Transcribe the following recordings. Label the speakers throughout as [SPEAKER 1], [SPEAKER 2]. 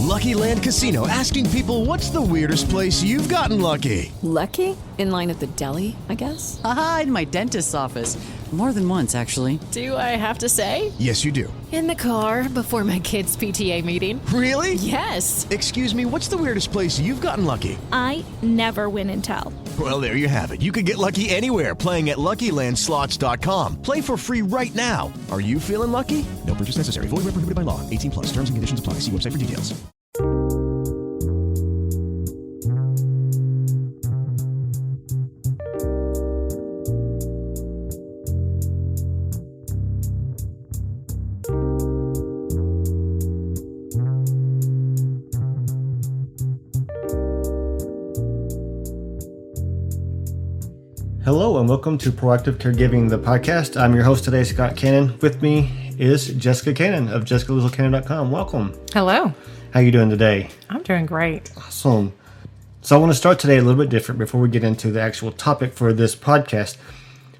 [SPEAKER 1] Lucky Land Casino, asking people, what's the weirdest place you've gotten lucky?
[SPEAKER 2] Lucky? In line at the deli, I guess?
[SPEAKER 3] Aha, in my dentist's office. More than once, actually.
[SPEAKER 2] Do I have to say?
[SPEAKER 1] Yes, you do.
[SPEAKER 2] In the car before my kids' PTA meeting.
[SPEAKER 1] Really?
[SPEAKER 2] Yes.
[SPEAKER 1] Excuse me, what's the weirdest place you've gotten lucky?
[SPEAKER 4] I never win and tell.
[SPEAKER 1] Well, there you have it. You can get lucky anywhere, playing at LuckyLandSlots.com. Play for free right now. Are you feeling lucky? No purchase necessary. Void where prohibited by law. 18 plus. Terms and conditions apply. See website for details.
[SPEAKER 5] Hello and welcome to Proactive Caregiving, the podcast. I'm your host today, Scott Cannon. With me is Jessica Cannon of jessicalittlecannon.com. Welcome.
[SPEAKER 6] Hello.
[SPEAKER 5] How you doing today?
[SPEAKER 6] I'm doing great.
[SPEAKER 5] Awesome. So I want to start today a little bit different before we get into the actual topic for this podcast.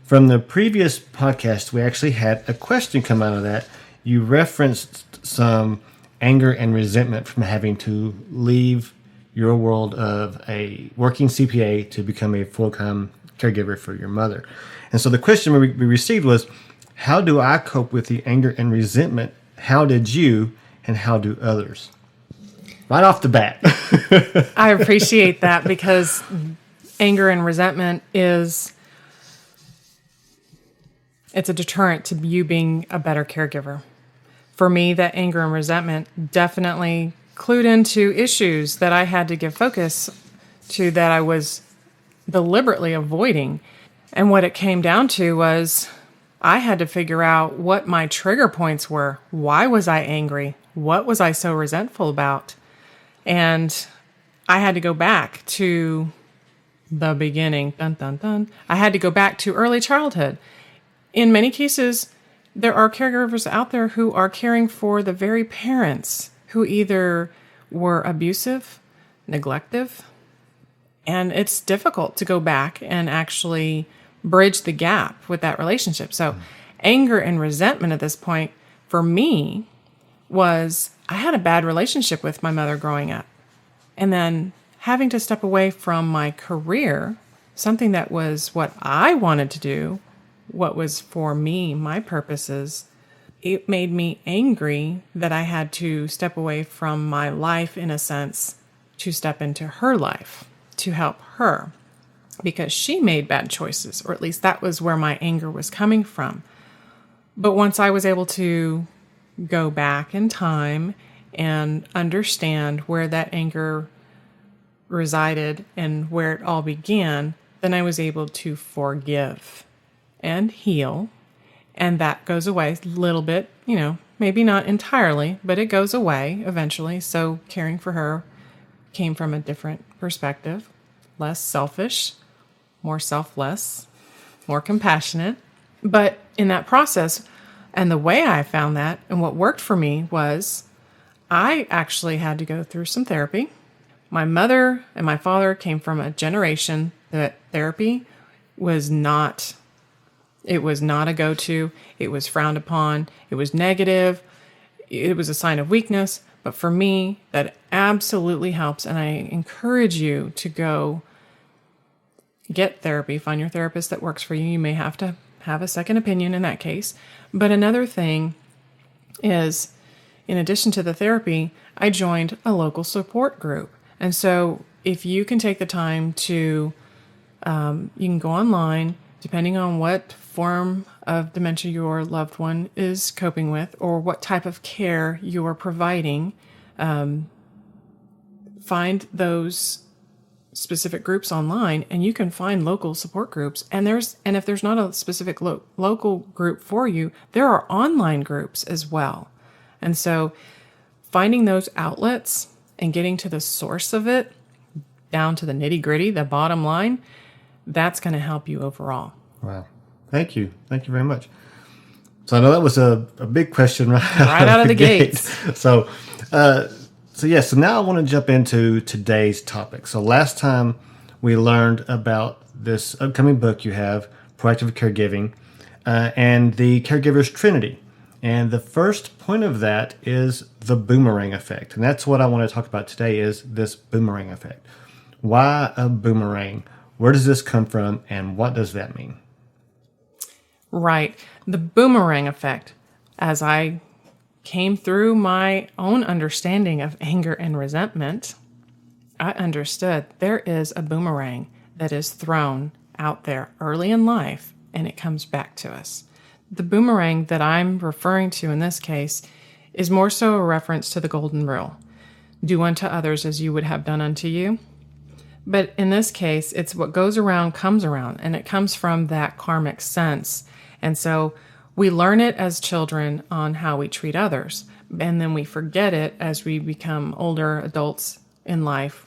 [SPEAKER 5] From the previous podcast, we actually had a question come out of that. You referenced some anger and resentment from having to leave your world of a working CPA to become a full-time caregiver for your mother. And so the question we received was, how do I cope with the anger and resentment? How did you, and how do others? Right off the bat.
[SPEAKER 6] I appreciate that because anger and resentment it's a deterrent to you being a better caregiver. For me, that anger and resentment definitely clued into issues that I had to give focus to that I was deliberately avoiding. And what it came down to was I had to figure out what my trigger points were. Why was I angry? What was I so resentful about? And I had to go back to the beginning. Dun, dun, dun. I had to go back to early childhood. In many cases, there are caregivers out there who are caring for the very parents who either were abusive, neglective, and it's difficult to go back and actually bridge the gap with that relationship. So anger and resentment at this point for me was I had a bad relationship with my mother growing up. And then having to step away from my career, something that was what I wanted to do, what was for me, my purposes, it made me angry that I had to step away from my life, in a sense, to step into her life, to help her, because she made bad choices, or at least that was where my anger was coming from. But once I was able to go back in time and understand where that anger resided and where it all began, then I was able to forgive and heal. And that goes away a little bit, maybe not entirely, but it goes away eventually. So caring for her came from a different perspective, less selfish, more selfless, more compassionate. But in that process, and the way I found that and what worked for me was I actually had to go through some therapy. My mother and my father came from a generation that therapy was not a go-to. It was frowned upon. It was negative. It was a sign of weakness. But for me, that absolutely helps. And I encourage you to go get therapy. Find your therapist that works for you. You may have to have a second opinion in that case. But another thing is, in addition to the therapy, I joined a local support group. And so if you can take the time to, you can go online, depending on what form of dementia your loved one is coping with or what type of care you are providing, find those specific groups online, and you can find local support groups. And if there's not a specific local group for you, there are online groups as well. And so finding those outlets and getting to the source of it, down to the nitty gritty, the bottom line, that's going to help you overall.
[SPEAKER 5] Wow. Thank you. Thank you very much. So I know that was a big question right
[SPEAKER 6] out of the gates.
[SPEAKER 5] So now I want to jump into today's topic. So last time we learned about this upcoming book you have, Proactive Caregiving, and the Caregiver's Trinity. And the first point of that is the boomerang effect. And that's what I want to talk about today is this boomerang effect. Why a boomerang? Where does this come from and what does that mean?
[SPEAKER 6] Right. The boomerang effect, as I came through my own understanding of anger and resentment, I understood there is a boomerang that is thrown out there early in life and it comes back to us. The boomerang that I'm referring to in this case is more so a reference to the golden rule. Do unto others as you would have done unto you. But in this case, it's what goes around comes around, and it comes from that karmic sense. And so we learn it as children on how we treat others, and then we forget it as we become older adults in life,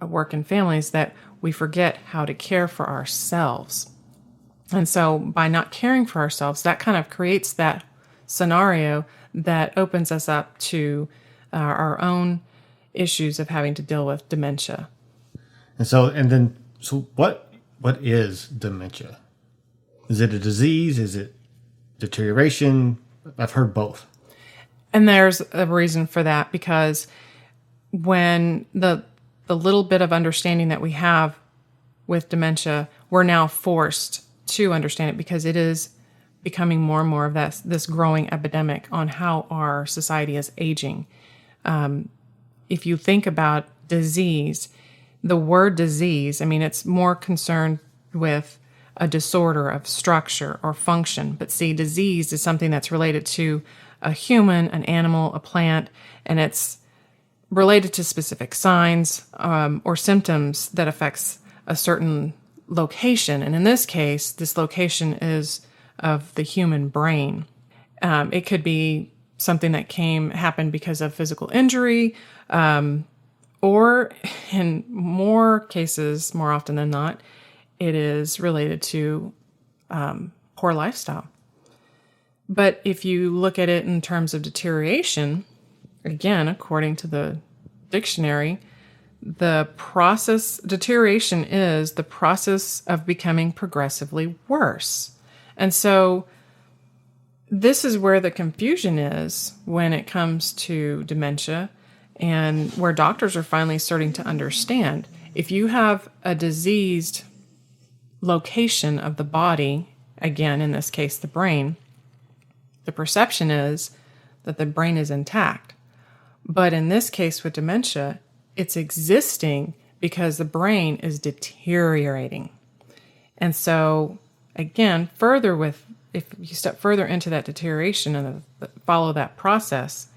[SPEAKER 6] work in families, that we forget how to care for ourselves. And so by not caring for ourselves, that kind of creates that scenario that opens us up to our own issues of having to deal with dementia.
[SPEAKER 5] So what is dementia? Is it a disease? Is it deterioration? I've heard both.
[SPEAKER 6] And there's a reason for that, because when the little bit of understanding that we have with dementia, we're now forced to understand it because it is becoming more and more of this growing epidemic on how our society is aging. If you think about disease, the word disease, I mean, it's more concerned with a disorder of structure or function. But see, disease is something that's related to a human, an animal, a plant, and it's related to specific signs or symptoms that affects a certain location. And in this case, this location is of the human brain. It could be something that happened because of physical injury, or in more cases, more often than not, it is related to poor lifestyle. But if you look at it in terms of deterioration, again, according to the dictionary, deterioration is the process of becoming progressively worse. And so this is where the confusion is when it comes to dementia, and where doctors are finally starting to understand. If you have a diseased location of the body, again, in this case, the brain, the perception is that the brain is intact. But in this case with dementia, it's existing because the brain is deteriorating. And so, again, if you step further into that deterioration and follow that process,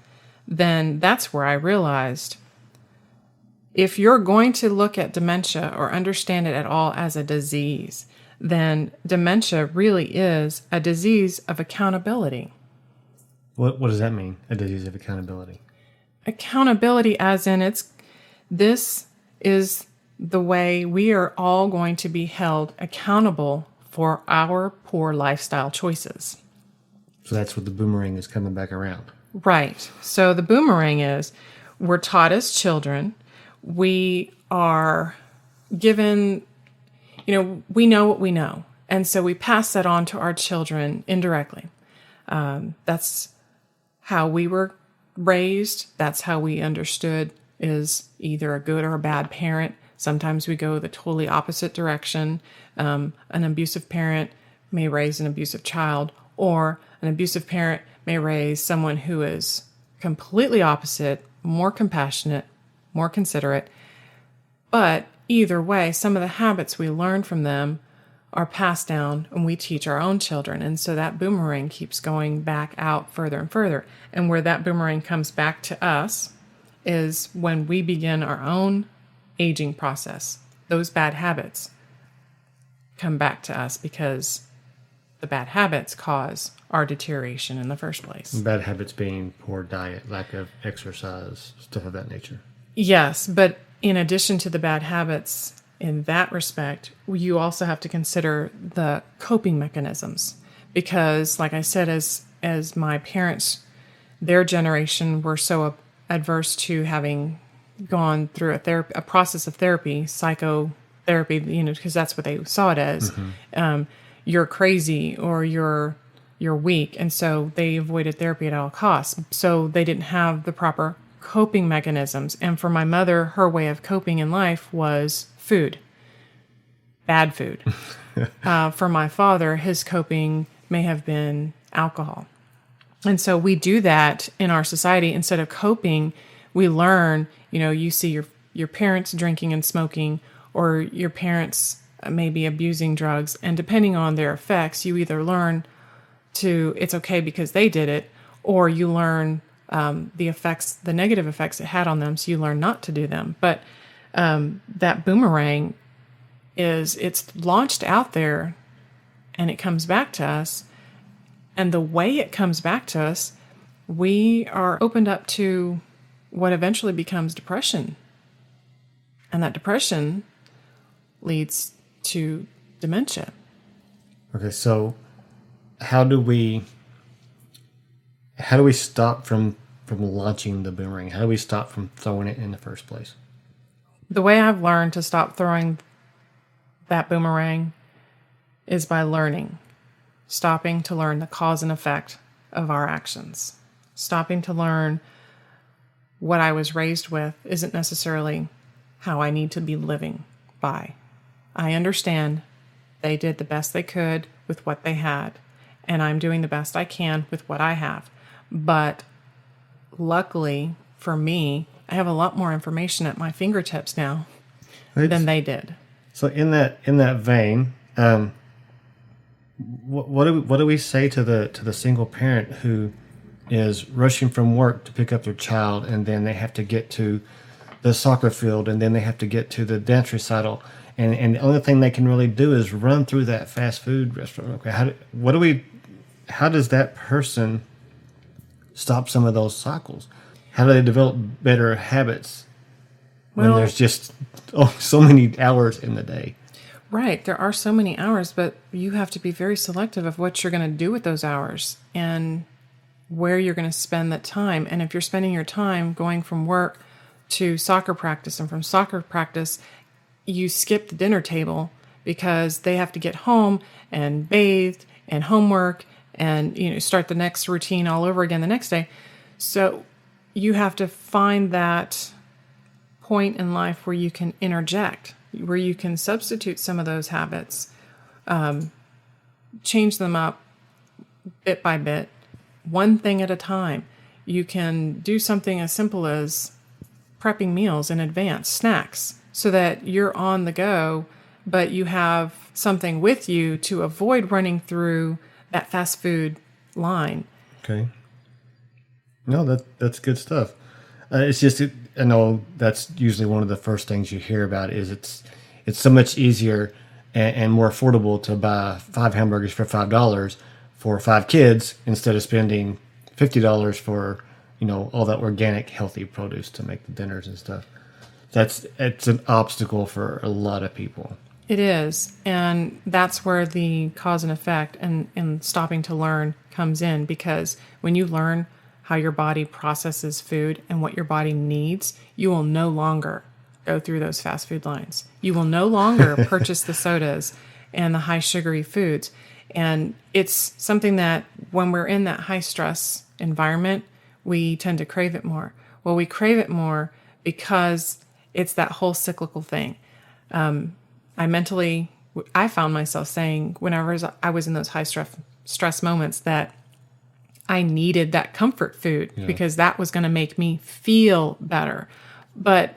[SPEAKER 6] then that's where I realized if you're going to look at dementia or understand it at all as a disease, then dementia really is a disease of accountability.
[SPEAKER 5] What does that mean, a disease of accountability?
[SPEAKER 6] Accountability as in this is the way we are all going to be held accountable for our poor lifestyle choices.
[SPEAKER 5] So that's what the boomerang is coming back around.
[SPEAKER 6] Right. So the boomerang is, we're taught as children, we are given, we know what we know. And so we pass that on to our children indirectly. That's how we were raised. That's how we understood is either a good or a bad parent. Sometimes we go the totally opposite direction. An abusive parent may raise an abusive child, or an abusive parent may raise someone who is completely opposite, more compassionate, more considerate. But either way, some of the habits we learn from them are passed down and we teach our own children. And so that boomerang keeps going back out further and further. And where that boomerang comes back to us is when we begin our own aging process. Those bad habits come back to us because the bad habits cause our deterioration in the first place.
[SPEAKER 5] Bad habits being poor diet, lack of exercise, stuff of that nature.
[SPEAKER 6] Yes, but in addition to the bad habits in that respect, you also have to consider the coping mechanisms. Because, like I said, as my parents, their generation were so adverse to having gone through a process of therapy, psychotherapy, because that's what they saw it as. Mm-hmm. You're crazy, or you're you're weak. And so they avoided therapy at all costs. So they didn't have the proper coping mechanisms. And for my mother, her way of coping in life was food, bad food. For my father, his coping may have been alcohol. And so we do that in our society. Instead of coping, we learn, you see your parents drinking and smoking, or your parents maybe abusing drugs. And depending on their effects, you either learn it's okay because they did it, or you learn the negative effects it had on them, so you learn not to do them. But that boomerang it's launched out there and it comes back to us. And the way it comes back to us, we are opened up to what eventually becomes depression. And that depression leads to dementia.
[SPEAKER 5] Okay, so how do we stop from launching the boomerang? How do we stop from throwing it in the first place?
[SPEAKER 6] The way I've learned to stop throwing that boomerang is by stopping to learn the cause and effect of our actions. Stopping to learn what I was raised with isn't necessarily how I need to be living by. I understand they did the best they could with what they had, and I'm doing the best I can with what I have. But luckily for me, I have a lot more information at my fingertips now than they did.
[SPEAKER 5] So in that vein, what do we say to the single parent who is rushing from work to pick up their child, and then they have to get to the soccer field, and then they have to get to the dance recital, and the only thing they can really do is run through that fast food restaurant? Okay, how does that person stop some of those cycles? How do they develop better habits when there's just so many hours in the day?
[SPEAKER 6] Right. There are so many hours, but you have to be very selective of what you're going to do with those hours and where you're going to spend that time. And if you're spending your time going from work to soccer practice, and from soccer practice, you skip the dinner table because they have to get home and bathe and homework and start the next routine all over again the next day. So you have to find that point in life where you can interject, where you can substitute some of those habits, change them up bit by bit, one thing at a time. You can do something as simple as prepping meals in advance, snacks, so that you're on the go, but you have something with you to avoid running through that fast food line.
[SPEAKER 5] Okay. No, that's good stuff. It's just, I know that's usually one of the first things you hear about is it's so much easier and more affordable to buy 5 hamburgers for $5 for 5 kids instead of spending $50 for, all that organic, healthy produce to make the dinners and stuff. It's an obstacle for a lot of people.
[SPEAKER 6] It is. And that's where the cause and effect and stopping to learn comes in, because when you learn how your body processes food and what your body needs, you will no longer go through those fast food lines. You will no longer purchase the sodas and the high sugary foods. And it's something that when we're in that high stress environment, we tend to crave it more. Well, we crave it more because it's that whole cyclical thing. I found myself saying whenever I was in those high stress moments that I needed that comfort food because that was going to make me feel better. But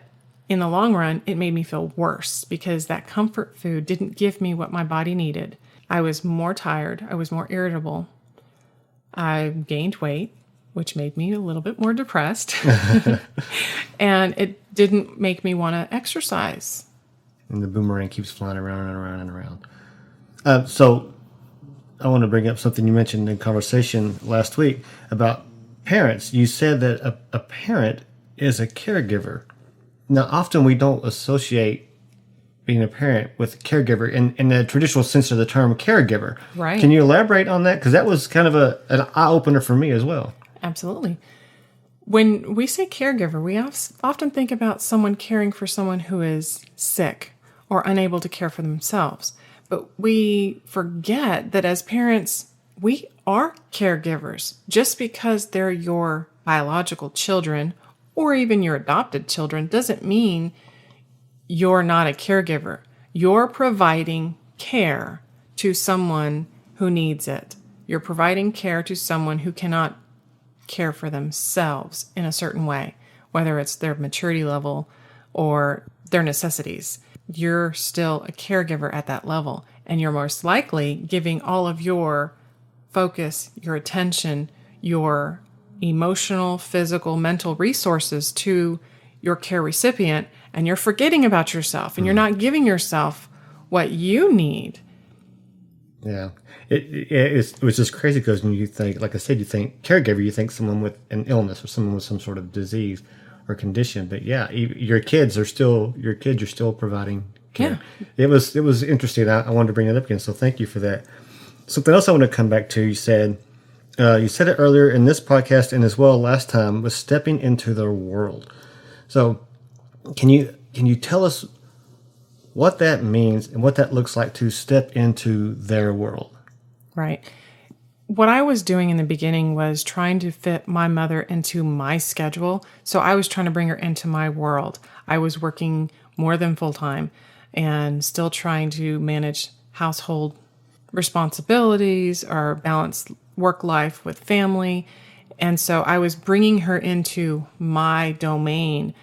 [SPEAKER 6] in the long run, it made me feel worse because that comfort food didn't give me what my body needed. I was more tired. I was more irritable. I gained weight, which made me a little bit more depressed. And it didn't make me want to exercise.
[SPEAKER 5] And the boomerang keeps flying around and around and around. So I want to bring up something you mentioned in conversation last week about parents. You said that a parent is a caregiver. Now, often we don't associate being a parent with caregiver in the traditional sense of the term caregiver.
[SPEAKER 6] Right.
[SPEAKER 5] Can you elaborate on that? Because that was kind of an eye-opener for me as well.
[SPEAKER 6] Absolutely. When we say caregiver, we often think about someone caring for someone who is sick or unable to care for themselves. But we forget that as parents, we are caregivers. Just because they're your biological children or even your adopted children doesn't mean you're not a caregiver. You're providing care to someone who needs it. You're providing care to someone who cannot care for themselves in a certain way, whether it's their maturity level or their necessities. You're still a caregiver at that level, and you're most likely giving all of your focus, your attention, your emotional, physical, mental resources to your care recipient, and you're forgetting about yourself, and you're not giving yourself what you need.
[SPEAKER 5] Yeah. It was just crazy because when you think, like I said, you think caregiver, you think someone with an illness or someone with some sort of disease or condition. But yeah, your kids are still providing care. Yeah. It was interesting. I wanted to bring it up again, so thank you for that. Something else I want to come back to, you said it earlier in this podcast and as well last time, was stepping into their world. So can you tell us what that means and what that looks like to step into their world?
[SPEAKER 6] Right. What I was doing in the beginning was trying to fit my mother into my schedule. So I was trying to bring her into my world. I was working more than full time and still trying to manage household responsibilities or balance work life with family. And so I was bringing her into my domain,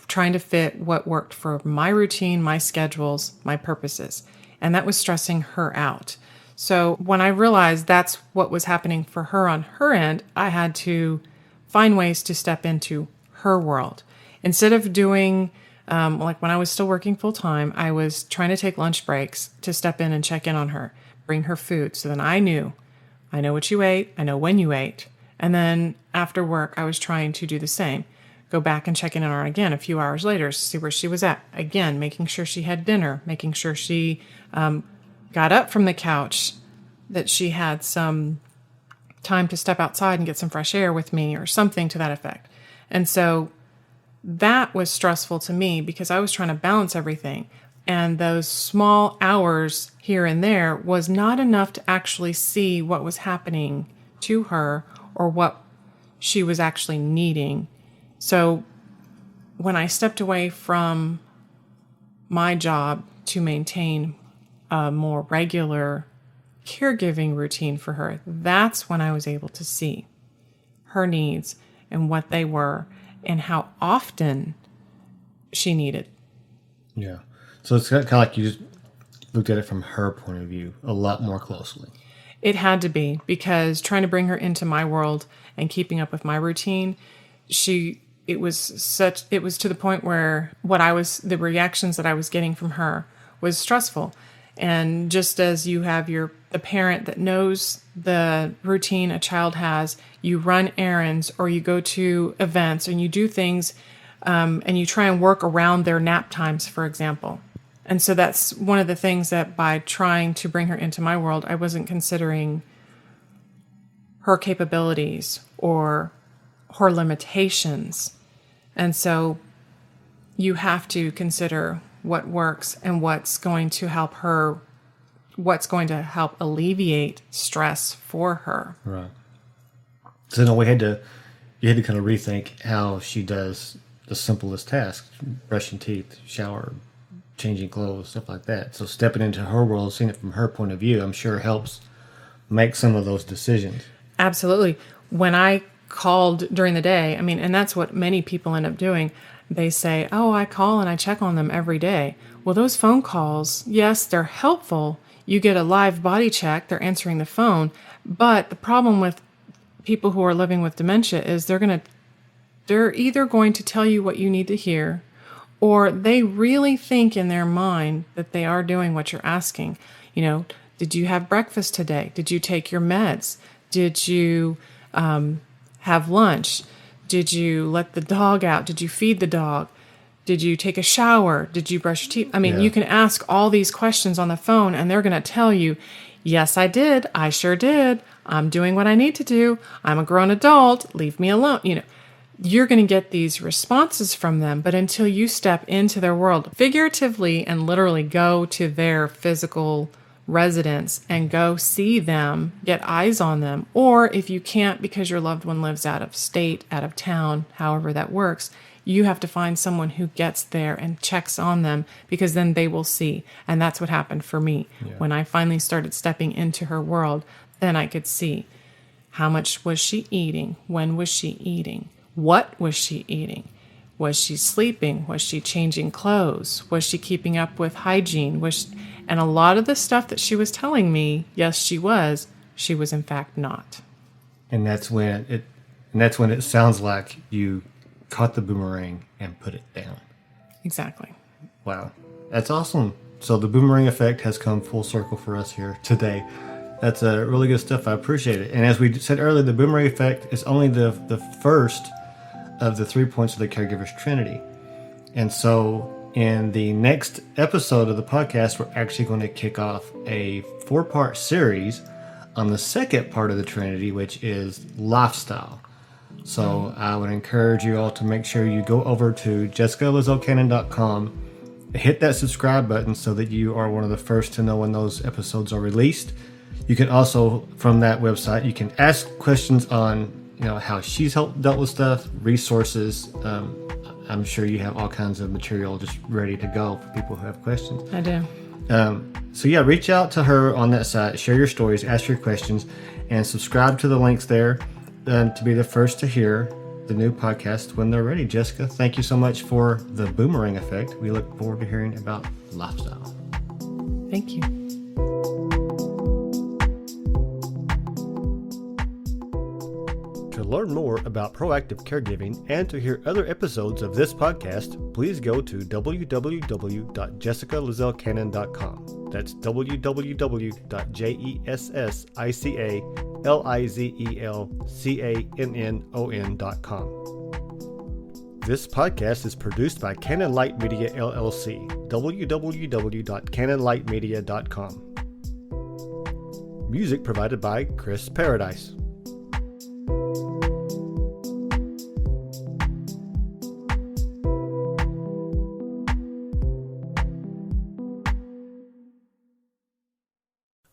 [SPEAKER 6] trying to fit what worked for my routine, my schedules, my purposes. And that was stressing her out. So when I realized that's what was happening for her on her end, I had to find ways to step into her world. Instead of doing, like when I was still working full time, I was trying to take lunch breaks to step in and check in on her, bring her food. So then I know what you ate, I know when you ate. And then after work, I was trying to do the same. Go back and check in on her again a few hours later, see where she was at. Again, making sure she had dinner, making sure she got up from the couch, that she had some time to step outside and get some fresh air with me or something to that effect. And so that was stressful to me because I was trying to balance everything. And those small hours here and there was not enough to actually see what was happening to her or what she was actually needing. So when I stepped away from my job to maintain a more regular caregiving routine for her, that's when I was able to see her needs and what they were and how often she needed.
[SPEAKER 5] Yeah. So it's kind of like you just looked at it from her point of view a lot more closely.
[SPEAKER 6] It had to be, because trying to bring her into my world and keeping up with my routine, it was to the point where the reactions that I was getting from her was stressful. And just as you have the parent that knows the routine a child has, you run errands or you go to events and you do things and you try and work around their nap times, for example. And so that's one of the things that by trying to bring her into my world, I wasn't considering her capabilities or her limitations. And so you have to consider what works and what's going to help her, what's going to help alleviate stress for her.
[SPEAKER 5] Right. So no, you had to kind of rethink how she does the simplest tasks: brushing teeth, shower, changing clothes, stuff like that. So stepping into her world, seeing it from her point of view, I'm sure helps make some of those decisions.
[SPEAKER 6] Absolutely. When I called during the day, and that's what many people end up doing. They say, oh, I call and I check on them every day. Well, those phone calls, yes, they're helpful. You get a live body check, they're answering the phone. But the problem with people who are living with dementia is they're either going to tell you what you need to hear, or they really think in their mind that they are doing what you're asking. Did you have breakfast today? Did you take your meds? Did you have lunch? Did you let the dog out? Did you feed the dog? Did you take a shower? Did you brush your teeth? You can ask all these questions on the phone and they're going to tell you, yes, I did. I sure did. I'm doing what I need to do. I'm a grown adult. Leave me alone. You're going to get these responses from them, but until you step into their world, figuratively and literally go to their physical residents and go see them, get eyes on them. Or if you can't because your loved one lives out of state, out of town, however that works, you have to find someone who gets there and checks on them, because then they will see. And that's what happened for me. Yeah. When I finally started stepping into her world, then I could see how much was she eating, when was she eating, what was she eating, was she sleeping, was she changing clothes, was she keeping up with hygiene, and a lot of the stuff that she was telling me, yes, she was in fact not.
[SPEAKER 5] And that's when it sounds like you caught the boomerang and put it down.
[SPEAKER 6] Exactly.
[SPEAKER 5] Wow. That's awesome. So the boomerang effect has come full circle for us here today. That's really good stuff. I appreciate it. And as we said earlier, the boomerang effect is only the first of the 3 points of the caregiver's trinity. And so in the next episode of the podcast, we're actually going to kick off a 4-part series on the second part of the trinity, which is lifestyle. So I would encourage you all to make sure you go over to jessicalizelcannon.com, hit that subscribe button so that you are one of the first to know when those episodes are released. You can also, from that website, you can ask questions on how she's dealt with stuff, resources. I'm sure you have all kinds of material just ready to go for people who have questions.
[SPEAKER 6] I do.
[SPEAKER 5] So yeah, reach out to her on that site, share your stories, ask your questions, and subscribe to the links there to be the first to hear the new podcast when they're ready. Jessica, thank you so much for the boomerang effect. We look forward to hearing about lifestyle.
[SPEAKER 6] Thank you.
[SPEAKER 5] To learn more about proactive caregiving and to hear other episodes of this podcast, please go to www.jessicalizelcannon.com. That's www.jessicalizelcannon.com. This podcast is produced by Cannon Light Media LLC. www.cannonlightmedia.com. Music provided by Chris Paradise.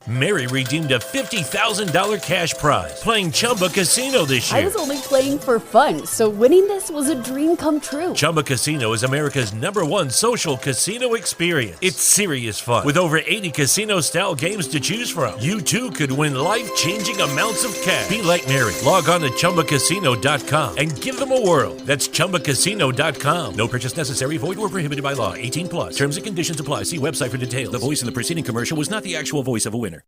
[SPEAKER 7] Mary redeemed a $50,000 cash prize playing Chumba Casino this year.
[SPEAKER 8] I was only playing for fun, so winning this was a dream come true.
[SPEAKER 7] Chumba Casino is America's #1 social casino experience. It's serious fun. With over 80 casino-style games to choose from, you too could win life-changing amounts of cash. Be like Mary. Log on to ChumbaCasino.com and give them a whirl. That's ChumbaCasino.com. No purchase necessary. Void where prohibited by law. 18+. Terms and conditions apply. See website for details. The voice in the preceding commercial was not the actual voice of a winner.